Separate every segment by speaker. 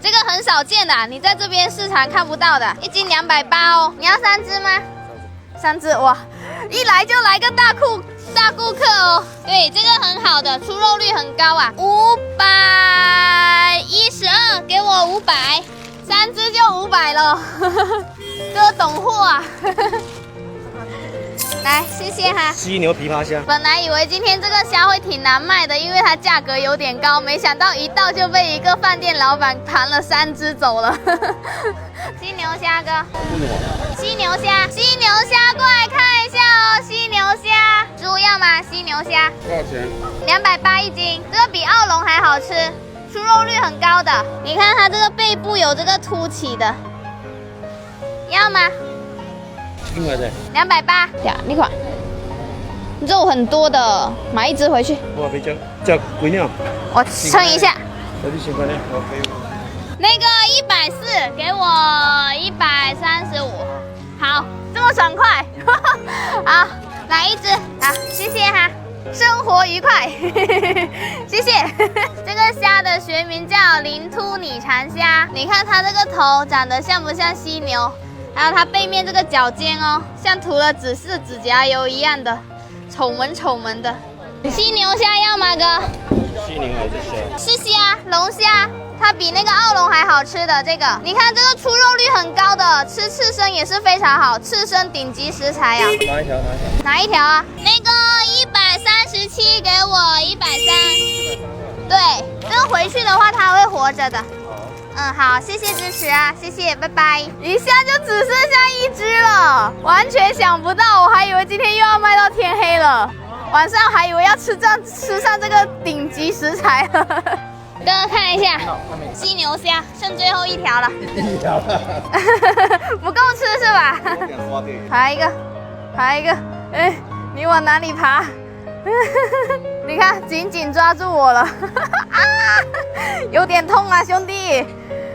Speaker 1: 这个很少见的、你在这边市场看不到的，1斤280哦。你要3只吗？3只哇，一来就来个大顾客哦。对，这个很好的，出肉率很高啊，512，给我500，3只就500了，哥懂货啊。来，谢谢哈。
Speaker 2: 犀牛琵琶虾，
Speaker 1: 本来以为今天这个虾会挺难卖的，因为它价格有点高，没想到一到就被一个饭店老板盘了3只走了。犀牛虾哥，犀牛虾，过来看一下哦，犀牛虾，猪要吗？犀牛虾
Speaker 2: 多少钱
Speaker 1: ？280一斤，这个比澳龙还好吃，出肉率很高的。你看它这个背部有这个凸起的，要吗
Speaker 2: ？200的
Speaker 1: ？280呀，你看，肉很多的，买1只回去。
Speaker 2: 我俾只几两？
Speaker 1: 我称一下。
Speaker 2: 有啲钱块呢？我俾。
Speaker 1: 那个140，给我135。好，这么爽快。好，来1只，好，谢谢哈。生活愉快，谢谢。这个虾的学名叫鳞突拟蝉虾，你看它这个头长得像不像犀牛？还有它背面这个角尖哦，像涂了指甲油一样的，丑萌的。犀牛虾要吗哥？
Speaker 2: 犀牛还是虾？
Speaker 1: 是虾，龙虾，它比那个澳龙还好吃的。这个，你看这个出肉率很高的，吃刺身也是非常好，刺身顶级食材啊。哪一条啊？那个137，给我130。对，这个回去的话它会活着的。好，谢谢支持啊，谢谢，拜拜。一下就只剩下1只了，完全想不到，我还以为今天又要卖到天黑了，晚上还以为要吃上这个顶级食材了。哥看一下，犀牛虾剩最后1条了，不够吃是吧？还有一个，哎，你往哪里爬？你看，紧紧抓住我了，啊，有点痛啊，兄弟，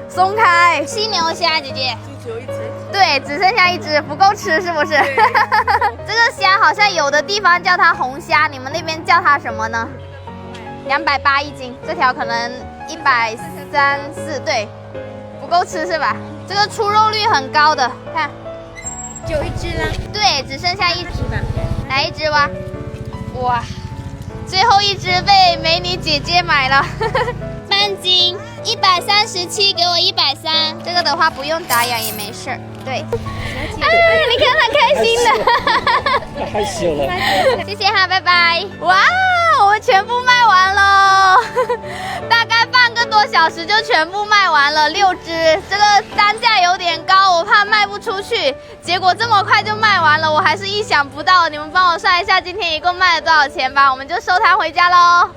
Speaker 1: 松开。犀牛虾姐姐，就只有1只，对，只剩下1只，不够吃是不是？这个虾好像有的地方叫它红虾，你们那边叫它什么呢？280一斤，这条可能134，对，不够吃是吧？这个出肉率很高的，看，
Speaker 3: 就1只啦。
Speaker 1: 对，只剩下1只吧，来1只吧。哇，最后1只被美女姐姐买了，半斤137，给我130。这个的话不用打烊也没事，对。你看她开心的，
Speaker 2: 害羞了。
Speaker 1: 谢谢哈，拜拜。哇，我们全部卖完了，大概半个多小时就全部卖完了6只。这个单价有点高，我怕卖不出去，结果这么快就卖完了，我还是意想不到。你们帮我算一下今天一共卖了多少钱吧，我们就收摊回家喽。